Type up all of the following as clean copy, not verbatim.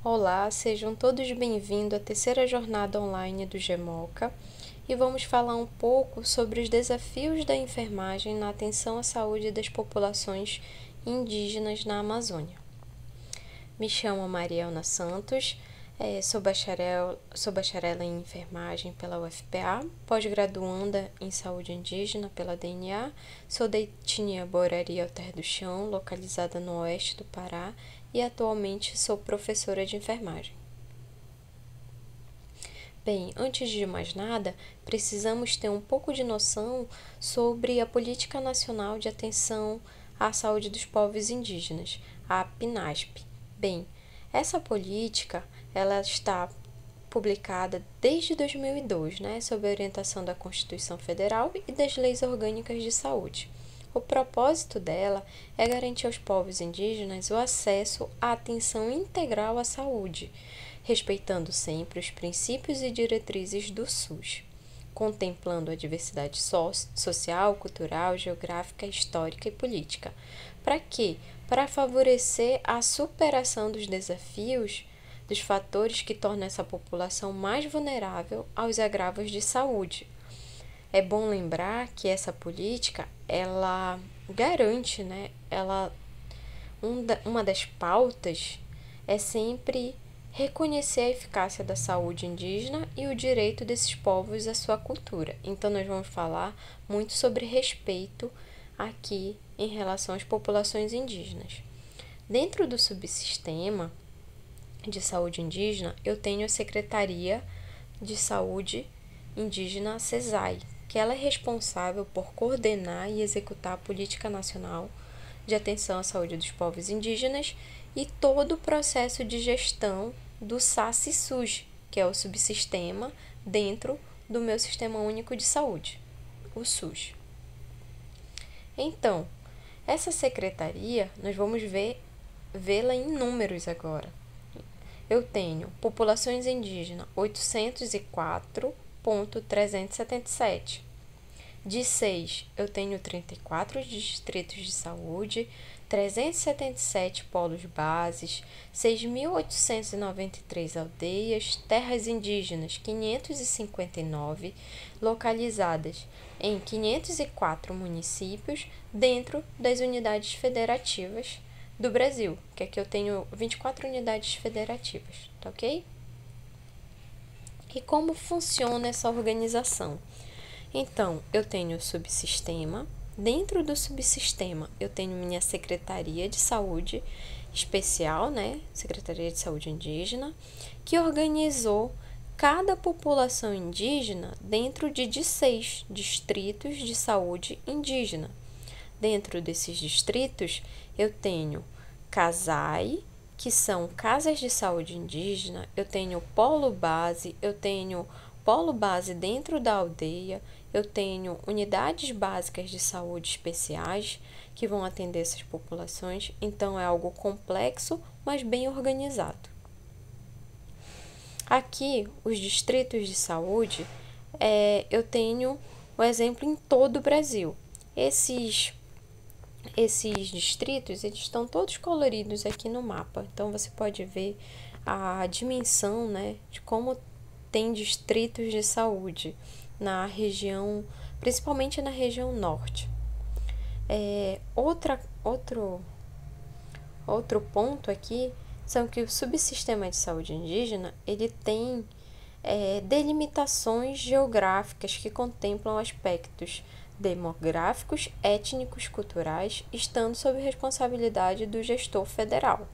Olá, sejam todos bem-vindos à terceira jornada online do GEMOCA e vamos falar um pouco sobre os desafios da enfermagem na atenção à saúde das populações indígenas na Amazônia. Me chamo Marielna Santos, sou bacharela em enfermagem pela UFPA, pós-graduanda em saúde indígena pela DNA, sou da etnia Borari Alter do Chão, localizada no oeste do Pará, e atualmente sou professora de enfermagem. Bem, antes de mais nada, precisamos ter um pouco de noção sobre a Política Nacional de Atenção à Saúde dos Povos Indígenas, a PNASP. Bem, essa política ela está publicada desde 2002, sob a orientação da Constituição Federal e das leis orgânicas de saúde. O propósito dela é garantir aos povos indígenas o acesso à atenção integral à saúde, respeitando sempre os princípios e diretrizes do SUS, contemplando a diversidade social, cultural, geográfica, histórica e política. Para quê? Para favorecer a superação dos desafios dos fatores que tornam essa população mais vulnerável aos agravos de saúde. É bom lembrar que essa política, ela garante, uma das pautas é sempre reconhecer a eficácia da saúde indígena e o direito desses povos à sua cultura. Então, nós vamos falar muito sobre respeito aqui em relação às populações indígenas. Dentro do subsistema de saúde indígena, eu tenho a Secretaria de Saúde Indígena, SESAI, que ela é responsável por coordenar e executar a Política Nacional de Atenção à Saúde dos Povos Indígenas e todo o processo de gestão do SASSI-SUS, que é o subsistema dentro do meu Sistema Único de Saúde, o SUS. Então, essa secretaria, nós vamos vê-la em números agora. Eu tenho populações indígenas 804.377. De 6, eu tenho 34 distritos de saúde, 377 polos bases, 6.893 aldeias, terras indígenas 559, localizadas em 504 municípios dentro das unidades federativas do Brasil, que aqui eu tenho 24 unidades federativas, tá ok? E como funciona essa organização? Então, eu tenho o subsistema. Dentro do subsistema, eu tenho minha Secretaria de Saúde Especial, Secretaria de Saúde Indígena, que organizou cada população indígena dentro de 16 distritos de saúde indígena. Dentro desses distritos, eu tenho CASAI, que são Casas de Saúde Indígena, eu tenho polo base dentro da aldeia, eu tenho unidades básicas de saúde especiais que vão atender essas populações, então é algo complexo, mas bem organizado. Aqui, os distritos de saúde, eu tenho um exemplo em todo o Brasil. Esses distritos, eles estão todos coloridos aqui no mapa. Então, você pode ver a dimensão, de como tem distritos de saúde na região, principalmente na região norte. Outro ponto aqui são que o subsistema de saúde indígena, ele tem delimitações geográficas que contemplam aspectos demográficos, étnicos, culturais, estando sob responsabilidade do gestor federal.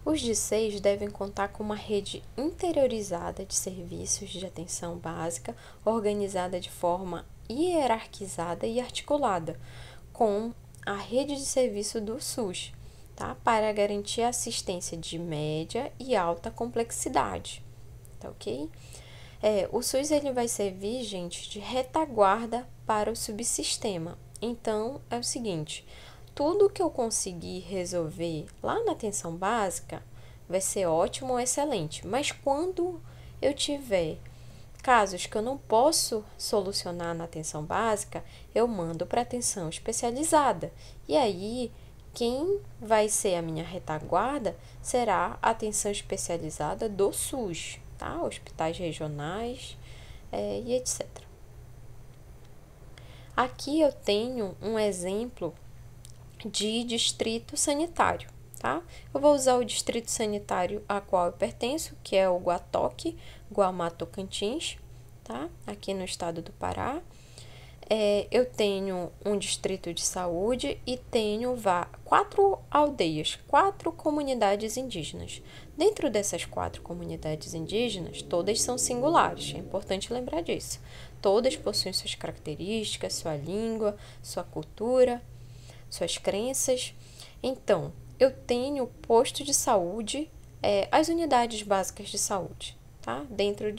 Os DICEIs devem contar com uma rede interiorizada de serviços de atenção básica, organizada de forma hierarquizada e articulada com a rede de serviço do SUS, para garantir a assistência de média e alta complexidade, tá ok? O SUS ele vai servir, gente, de retaguarda para o subsistema. Então, é o seguinte, tudo que eu conseguir resolver lá na atenção básica vai ser ótimo ou excelente, mas quando eu tiver casos que eu não posso solucionar na atenção básica, eu mando para atenção especializada. E aí, Quem vai ser a minha retaguarda será a atenção especializada do SUS, tá? Hospitais regionais e etc. Aqui eu tenho um exemplo de distrito sanitário, tá? Eu vou usar o distrito sanitário a qual eu pertenço, que é o Guatoque, Guamá, Tocantins, tá? Aqui no estado do Pará. Eu tenho um distrito de saúde e tenho 4 aldeias, 4 comunidades indígenas. Dentro dessas 4 comunidades indígenas, todas são singulares, é importante lembrar disso. Todas possuem suas características, sua língua, sua cultura, suas crenças. Então, eu tenho posto de saúde, as unidades básicas de saúde, tá? Dentro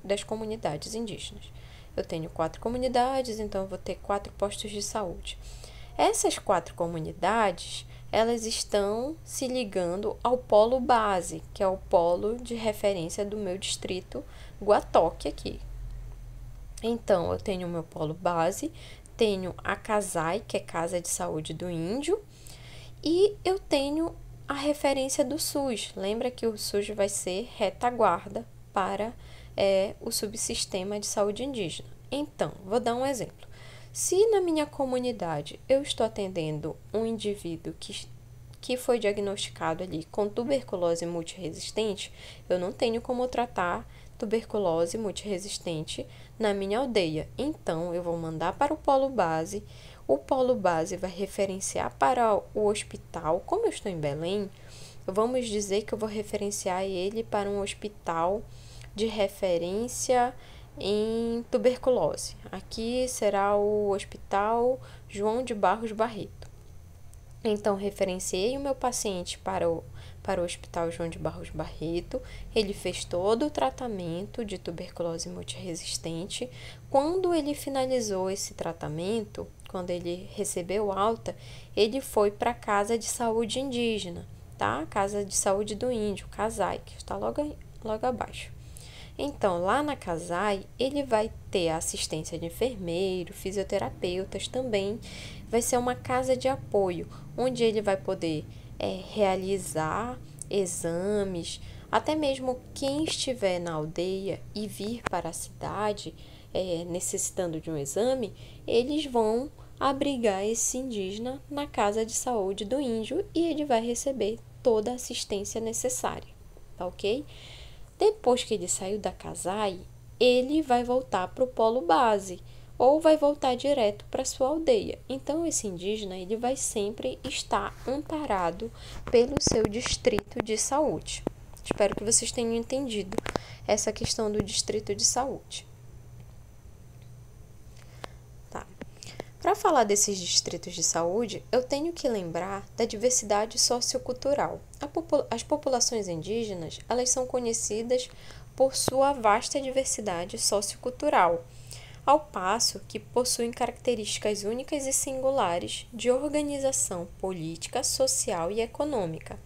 das comunidades indígenas. Eu tenho 4 comunidades, então eu vou ter 4 postos de saúde. Essas 4 comunidades, elas estão se ligando ao polo base, que é o polo de referência do meu distrito Guatoque aqui. Então, eu tenho o meu polo base, tenho a CASAI, que é Casa de Saúde do Índio, e eu tenho a referência do SUS. Lembra que o SUS vai ser retaguarda para o subsistema de saúde indígena. Então, vou dar um exemplo. Se na minha comunidade eu estou atendendo um indivíduo que foi diagnosticado ali com tuberculose multiresistente, eu não tenho como tratar tuberculose multiresistente na minha aldeia. Então, eu vou mandar para o polo base. O polo base vai referenciar para o hospital. Como eu estou em Belém, vamos dizer que eu vou referenciar ele para um hospital de referência em tuberculose. Aqui será o Hospital João de Barros Barreto. Então, referenciei o meu paciente para o Hospital João de Barros Barreto. Ele fez todo o tratamento de tuberculose multiresistente. Quando ele finalizou esse tratamento, quando ele recebeu alta, ele foi para a Casa de Saúde Indígena, tá? Casa de Saúde do Índio, CASAI, que está logo abaixo. Então, lá na CASAI, ele vai ter a assistência de enfermeiro, fisioterapeutas também. Vai ser uma casa de apoio, onde ele vai poder realizar exames, até mesmo quem estiver na aldeia e vir para a cidade necessitando de um exame, eles vão abrigar esse indígena na casa de saúde do índio e ele vai receber toda a assistência necessária, tá ok? Depois que ele saiu da CASAI, ele vai voltar para o polo base ou vai voltar direto para sua aldeia. Então, esse indígena ele vai sempre estar amparado pelo seu distrito de saúde. Espero que vocês tenham entendido essa questão do distrito de saúde. Tá. Para falar desses distritos de saúde, eu tenho que lembrar da diversidade sociocultural. As populações indígenas, elas são conhecidas por sua vasta diversidade sociocultural, ao passo que possuem características únicas e singulares de organização política, social e econômica.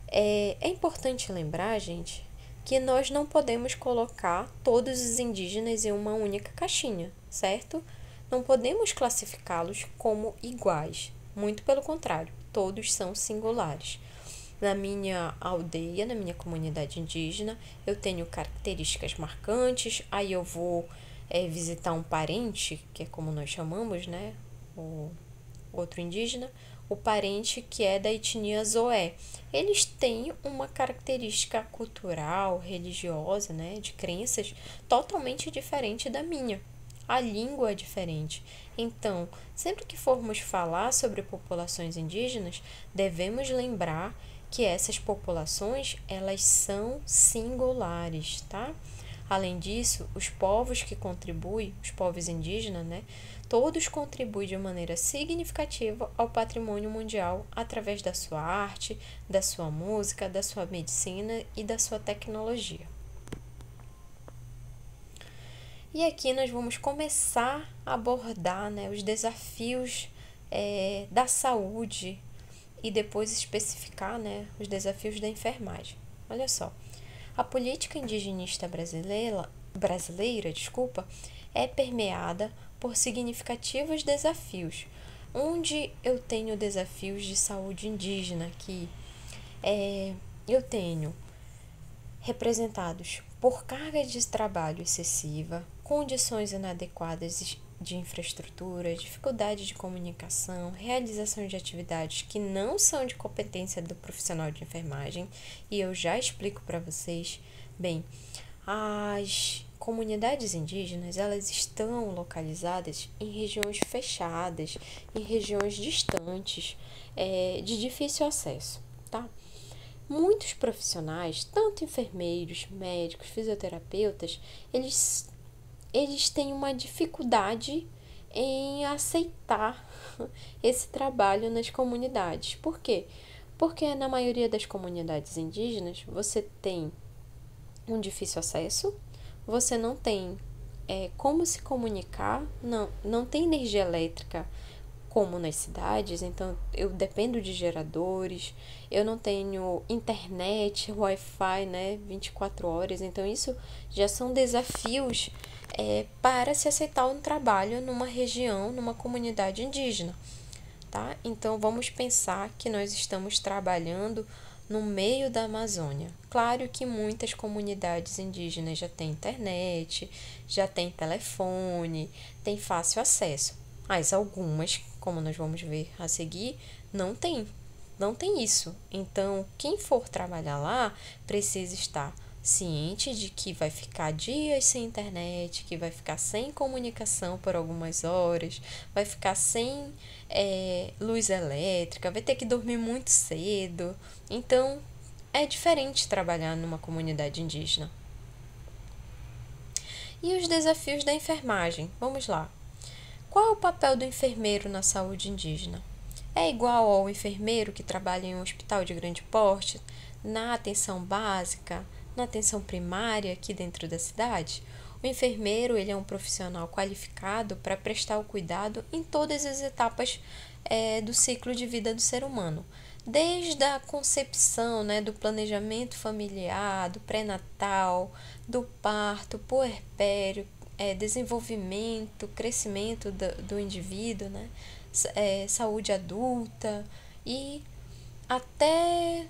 É importante lembrar, gente, que nós não podemos colocar todos os indígenas em uma única caixinha, certo? Não podemos classificá-los como iguais, muito pelo contrário, todos são singulares. Na minha aldeia, na minha comunidade indígena, eu tenho características marcantes, aí eu vou visitar um parente, que é como nós chamamos, né, o outro indígena, o parente que é da etnia Zoé. Eles têm uma característica cultural, religiosa, né, de crenças totalmente diferente da minha. A língua é diferente. Então, sempre que formos falar sobre populações indígenas, devemos lembrar que essas populações, elas são singulares, tá? Além disso, os povos que contribuem, os povos indígenas, né, todos contribuem de maneira significativa ao patrimônio mundial através da sua arte, da sua música, da sua medicina e da sua tecnologia. E aqui nós vamos começar a abordar, né, os desafios da saúde e depois especificar, né, os desafios da enfermagem. Olha só, a política indigenista brasileira, é permeada por significativos desafios. Onde eu tenho desafios de saúde indígena aqui, eu tenho representados por carga de trabalho excessiva, condições inadequadas de infraestrutura, dificuldade de comunicação, realização de atividades que não são de competência do profissional de enfermagem, e eu já explico para vocês. Bem, as comunidades indígenas, elas estão localizadas em regiões fechadas, em regiões distantes, de difícil acesso, tá? Muitos profissionais, tanto enfermeiros, médicos, fisioterapeutas, eles têm uma dificuldade em aceitar esse trabalho nas comunidades. Por quê? Porque na maioria das comunidades indígenas você tem um difícil acesso, você não tem como se comunicar, não tem energia elétrica como nas cidades, então eu dependo de geradores, eu não tenho internet, Wi-Fi, 24 horas, então isso já são desafios para se aceitar um trabalho numa região, numa comunidade indígena, tá? Então vamos pensar que nós estamos trabalhando no meio da Amazônia. Claro que muitas comunidades indígenas já têm internet, já têm telefone, têm fácil acesso, mas algumas, como nós vamos ver a seguir, não tem isso. Então, quem for trabalhar lá precisa estar ciente de que vai ficar dias sem internet, que vai ficar sem comunicação por algumas horas, vai ficar sem luz elétrica, vai ter que dormir muito cedo. Então, é diferente trabalhar numa comunidade indígena. E os desafios da enfermagem? Vamos lá. Qual é o papel do enfermeiro na saúde indígena? É igual ao enfermeiro que trabalha em um hospital de grande porte, na atenção básica, na atenção primária aqui dentro da cidade? O enfermeiro ele é um profissional qualificado para prestar o cuidado em todas as etapas do ciclo de vida do ser humano. Desde a concepção, do planejamento familiar, do pré-natal, do parto, puerpério, desenvolvimento, crescimento do indivíduo, saúde adulta e até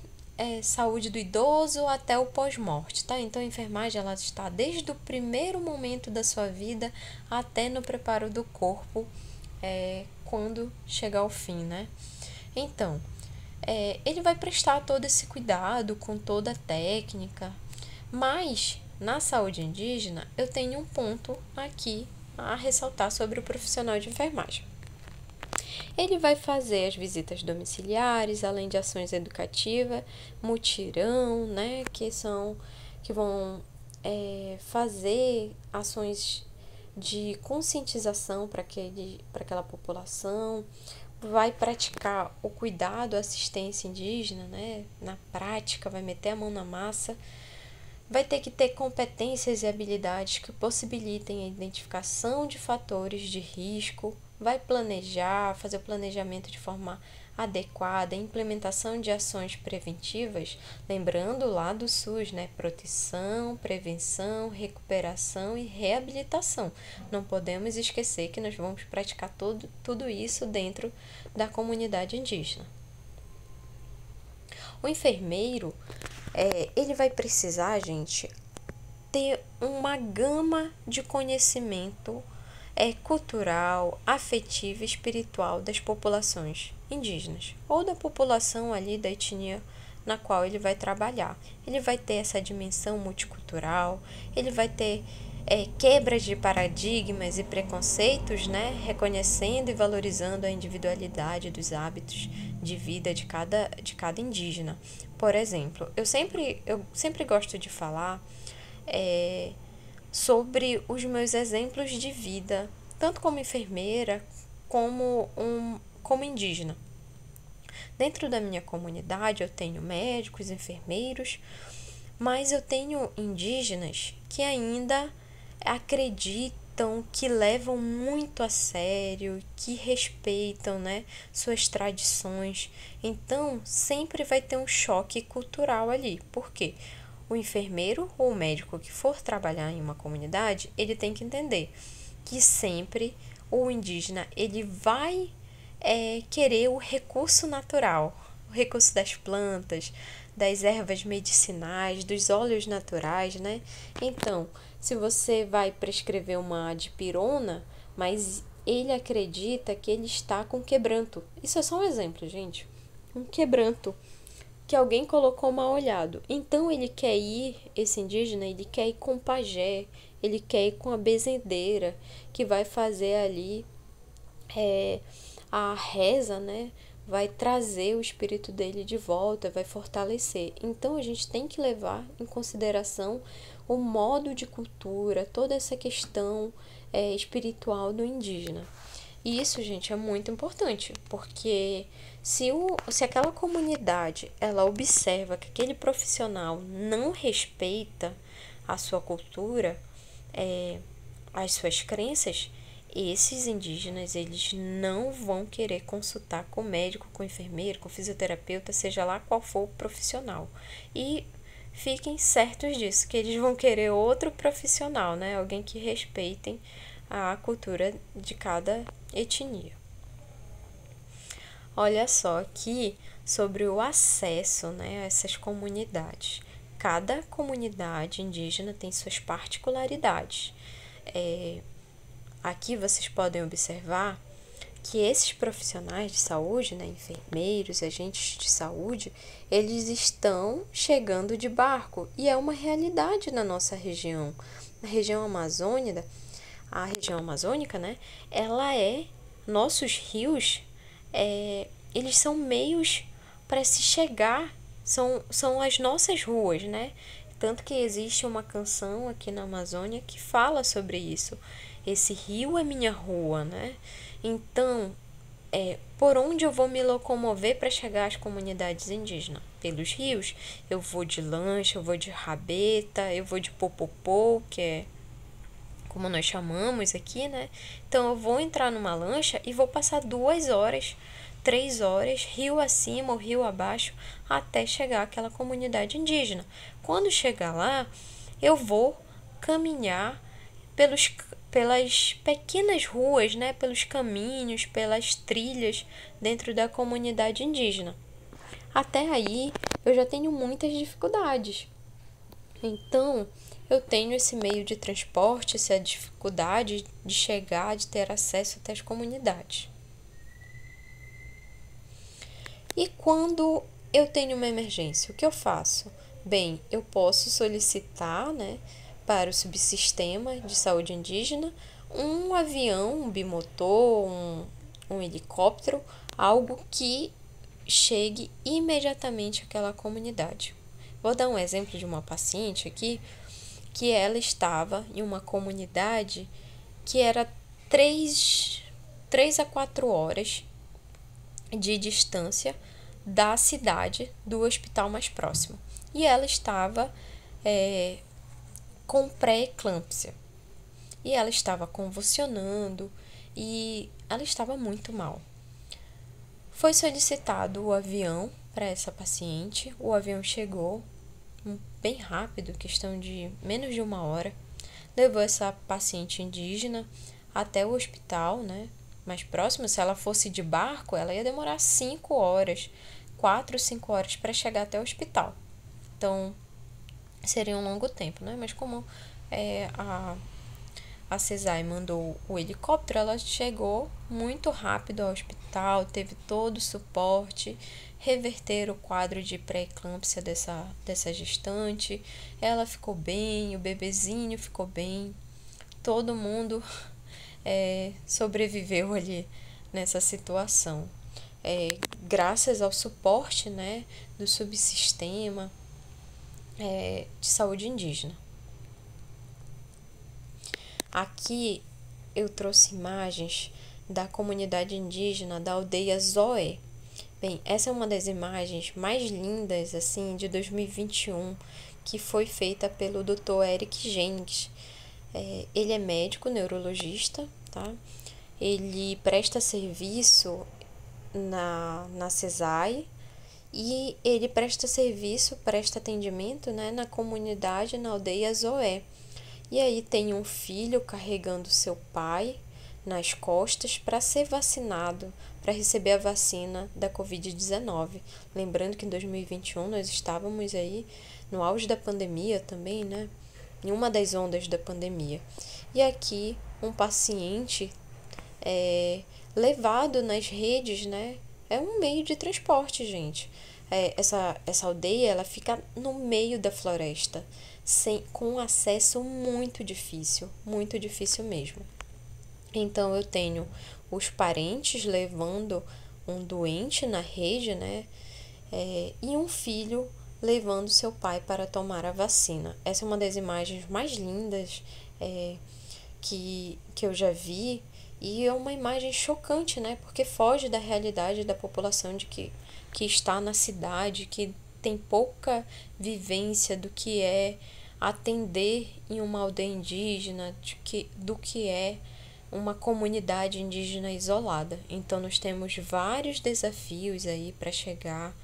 saúde do idoso até o pós-morte, tá? Então a enfermagem ela está desde o primeiro momento da sua vida até no preparo do corpo quando chegar ao fim, Então, ele vai prestar todo esse cuidado com toda a técnica, mas na saúde indígena eu tenho um ponto aqui a ressaltar sobre o profissional de enfermagem. Ele vai fazer as visitas domiciliares, além de ações educativas, mutirão, que vão fazer ações de conscientização para aquela população, vai praticar o cuidado, a assistência indígena, na prática, vai meter a mão na massa, vai ter que ter competências e habilidades que possibilitem a identificação de fatores de risco, vai planejar, fazer o planejamento de forma adequada, implementação de ações preventivas, lembrando lá do SUS, proteção, prevenção, recuperação e reabilitação. Não podemos esquecer que nós vamos praticar tudo isso dentro da comunidade indígena. O enfermeiro, ele vai precisar, gente, ter uma gama de conhecimento cultural, afetivo e espiritual das populações indígenas ou da população ali da etnia na qual ele vai trabalhar. Ele vai ter essa dimensão multicultural, ele vai ter quebras de paradigmas e preconceitos, reconhecendo e valorizando a individualidade dos hábitos de vida de cada indígena. Por exemplo, eu sempre gosto de falar sobre os meus exemplos de vida, tanto como enfermeira como indígena. Dentro da minha comunidade eu tenho médicos, enfermeiros, mas eu tenho indígenas que ainda acreditam, que levam muito a sério, que respeitam, suas tradições. Então, sempre vai ter um choque cultural ali. Por quê? O enfermeiro ou o médico que for trabalhar em uma comunidade, ele tem que entender que sempre o indígena ele vai querer o recurso natural, o recurso das plantas, das ervas medicinais, dos óleos naturais, né? Então, se você vai prescrever uma dipirona, mas ele acredita que ele está com quebranto. Isso é só um exemplo, gente. Um quebranto que alguém colocou mal olhado. Então esse indígena, ele quer ir com o pajé, ele quer ir com a bezendeira, que vai fazer ali a reza, né? Vai trazer o espírito dele de volta, vai fortalecer. Então a gente tem que levar em consideração o modo de cultura, toda essa questão espiritual do indígena. E isso, gente, é muito importante, porque se aquela comunidade ela observa que aquele profissional não respeita a sua cultura, as suas crenças, esses indígenas eles não vão querer consultar com médico, com enfermeiro, com fisioterapeuta, seja lá qual for o profissional. E fiquem certos disso, que eles vão querer outro profissional, né? Alguém que respeitem a cultura de cada etnia. Olha só aqui sobre o acesso, né, a essas comunidades. Cada comunidade indígena tem suas particularidades. Aqui vocês podem observar que esses profissionais de saúde, né, enfermeiros, agentes de saúde, eles estão chegando de barco e é uma realidade na nossa região. Na região amazônica, a região amazônica, né, nossos rios, eles são meios para se chegar, são as nossas ruas, né? Tanto que existe uma canção aqui na Amazônia que fala sobre isso. Esse rio é minha rua, né? Então, por onde eu vou me locomover para chegar às comunidades indígenas? Pelos rios. Eu vou de lancha, eu vou de rabeta, eu vou de popopô, que é como nós chamamos aqui, né? Então, eu vou entrar numa lancha e vou passar 2 horas, 3 horas, rio acima ou rio abaixo, até chegar àquela comunidade indígena. Quando chegar lá, eu vou caminhar pelas pequenas ruas, né? Pelos caminhos, pelas trilhas dentro da comunidade indígena. Até aí, eu já tenho muitas dificuldades. Então, eu tenho esse meio de transporte, essa dificuldade de chegar, de ter acesso até as comunidades. E quando eu tenho uma emergência, o que eu faço? Bem, eu posso solicitar, né, para o subsistema de saúde indígena um avião, um bimotor, um helicóptero, algo que chegue imediatamente àquela comunidade. Vou dar um exemplo de uma paciente aqui, que ela estava em uma comunidade que era 3 a 4 horas de distância da cidade do hospital mais próximo. E ela estava com pré-eclâmpsia. E ela estava convulsionando e ela estava muito mal. Foi solicitado o avião para essa paciente. O avião chegou bem rápido, questão de menos de 1 hora. Levou essa paciente indígena até o hospital, né, mais próximo. Se ela fosse de barco, ela ia demorar 5 horas, 4, 5 horas para chegar até o hospital. Então, seria um longo tempo, né? Mas como a CESAI mandou o helicóptero, ela chegou muito rápido ao hospital, teve todo o suporte, reverter o quadro de pré-eclâmpsia dessa gestante. Ela ficou bem, o bebezinho ficou bem, todo mundo sobreviveu ali nessa situação. Graças ao suporte, né, do subsistema de saúde indígena. Aqui eu trouxe imagens da comunidade indígena da aldeia Zoé. Bem, essa é uma das imagens mais lindas assim de 2021 que foi feita pelo Dr. Eric Jennings. Ele é médico neurologista, tá? Ele presta serviço na CESAI e ele presta atendimento, né, na comunidade, na aldeia Zoé. E aí tem um filho carregando seu pai nas costas para ser vacinado para receber a vacina da Covid-19. Lembrando que em 2021 nós estávamos aí no auge da pandemia também, né? Em uma das ondas da pandemia. E aqui um paciente levado nas redes, né? É um meio de transporte, gente. Essa aldeia, ela fica no meio da floresta, com acesso muito difícil mesmo. Então, eu tenho os parentes levando um doente na rede, né? E um filho levando seu pai para tomar a vacina. Essa é uma das imagens mais lindas que eu já vi, e é uma imagem chocante, né? Porque foge da realidade da população que está na cidade, que tem pouca vivência do que é atender em uma aldeia indígena, do que é uma comunidade indígena isolada. Então, nós temos vários desafios aí para chegar.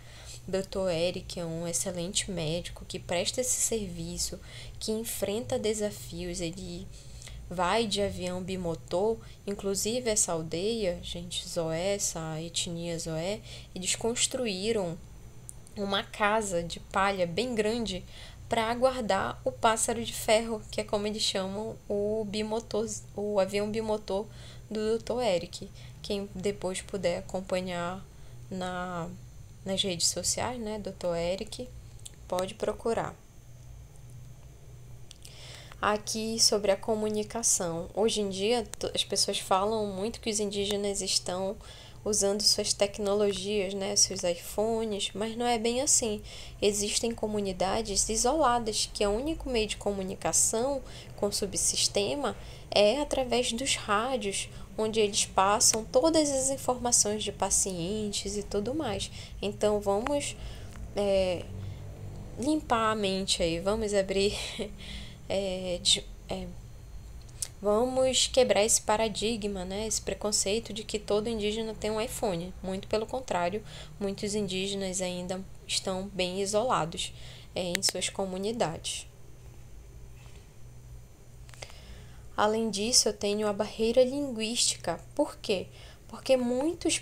Dr. Eric é um excelente médico que presta esse serviço, que enfrenta desafios, ele vai de avião bimotor. Inclusive essa aldeia, gente, Zoé, essa etnia Zoé, eles construíram uma casa de palha bem grande para aguardar o pássaro de ferro, que é como eles chamam o avião bimotor do Dr. Eric. Quem depois puder acompanhar nas redes sociais, né, Dr. Eric, pode procurar. Aqui sobre a comunicação. Hoje em dia, as pessoas falam muito que os indígenas estão usando suas tecnologias, né, seus iPhones, mas não é bem assim. Existem comunidades isoladas que o único meio de comunicação com o subsistema é através dos rádios, onde eles passam todas as informações de pacientes e tudo mais. Então, vamos limpar a mente aí, vamos abrir... Vamos quebrar esse paradigma, né? Esse preconceito de que todo indígena tem um iPhone. Muito pelo contrário, muitos indígenas ainda estão bem isolados em suas comunidades. Além disso, eu tenho a barreira linguística. Por quê? Porque muitos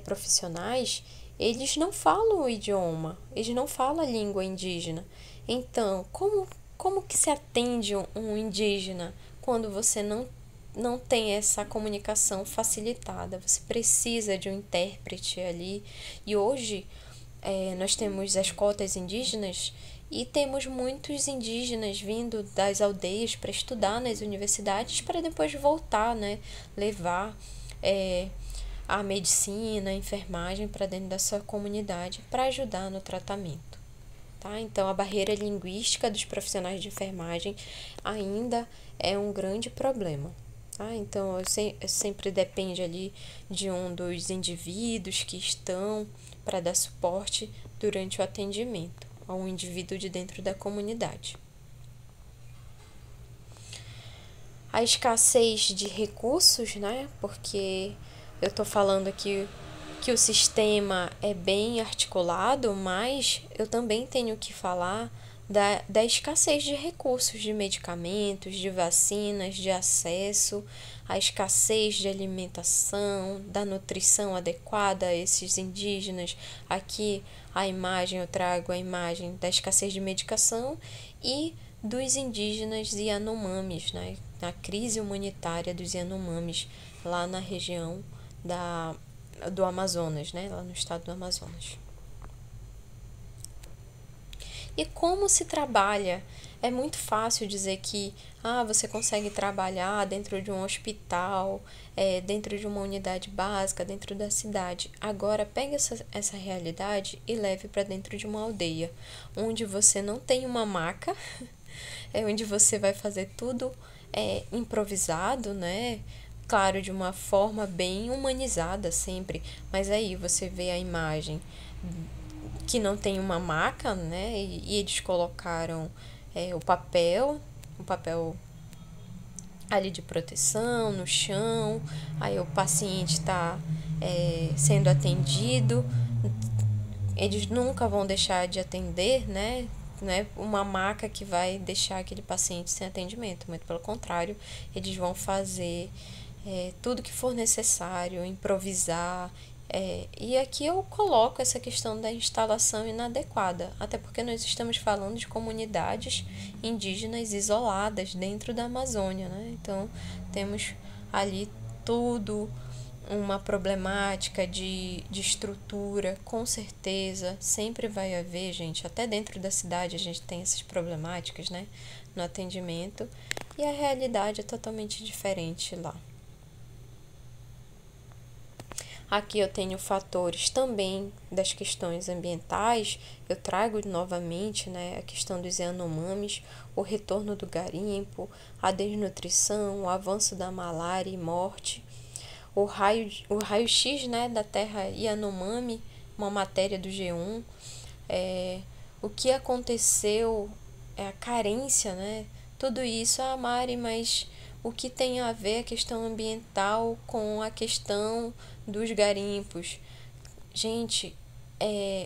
profissionais, eles não falam o idioma, eles não falam a língua indígena. Então, como que se atende um indígena quando você não tem essa comunicação facilitada? Você precisa de um intérprete ali. E hoje nós temos as cotas indígenas e temos muitos indígenas vindo das aldeias para estudar nas universidades para depois voltar, né? Levar a medicina, a enfermagem para dentro da sua comunidade para ajudar no tratamento. Tá? Então, a barreira linguística dos profissionais de enfermagem ainda é um grande problema. Tá? Então, sempre depende ali de um dos indivíduos que estão para dar suporte durante o atendimento a um indivíduo de dentro da comunidade. A escassez de recursos, né? Porque eu estou falando aqui que o sistema é bem articulado, mas eu também tenho que falar da escassez de recursos, de medicamentos, de vacinas, de acesso, a escassez de alimentação, da nutrição adequada a esses indígenas. Aqui eu trago a imagem da escassez de medicação e dos indígenas Yanomamis, né? A crise humanitária dos Yanomamis lá na região do Amazonas, né? Lá no estado do Amazonas. E como se trabalha? É muito fácil dizer que você consegue trabalhar dentro de um hospital, dentro de uma unidade básica, dentro da cidade. Agora, pegue essa realidade e leve para dentro de uma aldeia, onde você não tem uma maca, onde você vai fazer tudo improvisado, né? Claro, de uma forma bem humanizada sempre, mas aí você vê a imagem que não tem uma maca, né? E eles colocaram o papel ali de proteção no chão, aí o paciente está sendo atendido, eles nunca vão deixar de atender, né? Não é uma maca que vai deixar aquele paciente sem atendimento, muito pelo contrário, eles vão fazer tudo que for necessário, improvisar E aqui eu coloco essa questão da instalação inadequada, até porque nós estamos falando de comunidades indígenas isoladas dentro da Amazônia, né? Então, temos ali tudo uma problemática de estrutura, com certeza, sempre vai haver, gente, até dentro da cidade a gente tem essas problemáticas, né, no atendimento, e a realidade é totalmente diferente lá. Aqui eu tenho fatores também das questões ambientais, eu trago novamente, né, a questão dos Yanomamis, o retorno do garimpo, a desnutrição, o avanço da malária e morte, o raio-x, né, da terra Yanomami, uma matéria do G1, o que aconteceu, a carência, né, tudo isso, Mari, mas o que tem a ver a questão ambiental com a questão dos garimpos? Gente,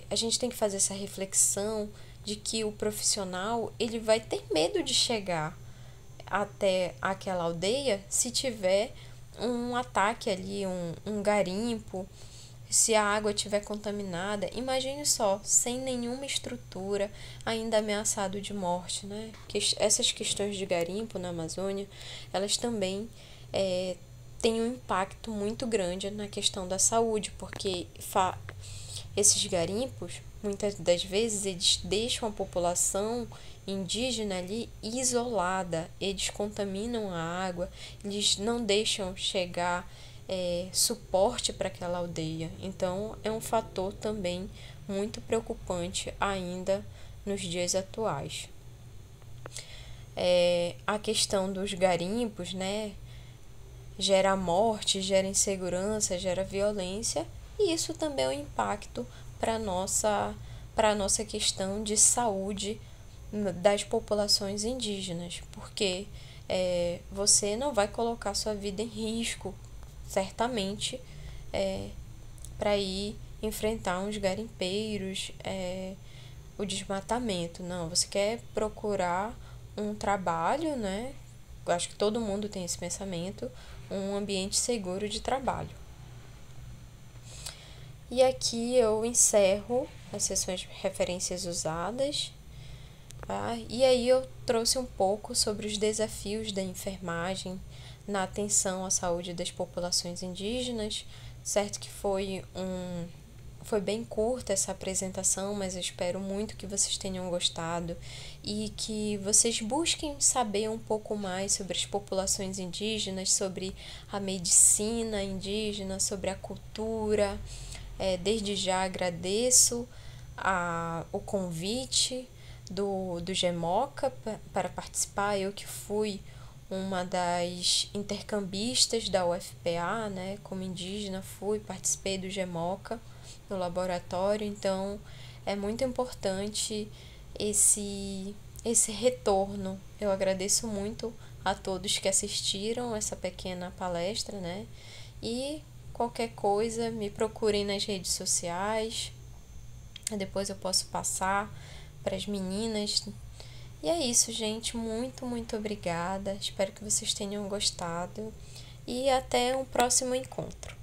a gente tem que fazer essa reflexão de que o profissional ele vai ter medo de chegar até aquela aldeia se tiver um ataque ali, um garimpo, se a água estiver contaminada. Imagine só, sem nenhuma estrutura, ainda ameaçado de morte, né? Essas questões de garimpo na Amazônia, elas também têm um impacto muito grande na questão da saúde, porque esses garimpos, muitas das vezes, eles deixam a população indígena ali isolada, eles contaminam a água, eles não deixam chegar suporte para aquela aldeia. Então, é um fator também muito preocupante ainda nos dias atuais. A questão dos garimpos, né, gera morte, gera insegurança, gera violência, e isso também é um impacto para a nossa questão de saúde das populações indígenas, porque você não vai colocar sua vida em risco, certamente, para ir enfrentar uns garimpeiros, o desmatamento. Não, você quer procurar um trabalho, né? Eu acho que todo mundo tem esse pensamento, um ambiente seguro de trabalho. E aqui eu encerro as sessões de referências usadas. Tá? E aí eu trouxe um pouco sobre os desafios da enfermagem na atenção à saúde das populações indígenas. Certo que foi bem curta essa apresentação, mas eu espero muito que vocês tenham gostado e que vocês busquem saber um pouco mais sobre as populações indígenas, sobre a medicina indígena, sobre a cultura. Desde já agradeço o convite do GEMOCA para participar. Eu que fui uma das intercambistas da UFPA, né, como indígena, participei do GEMOCA no laboratório, então é muito importante esse retorno. Eu agradeço muito a todos que assistiram essa pequena palestra, né, e qualquer coisa me procurem nas redes sociais, depois eu posso passar para as meninas. E é isso, gente, muito, muito obrigada, espero que vocês tenham gostado e até um próximo encontro.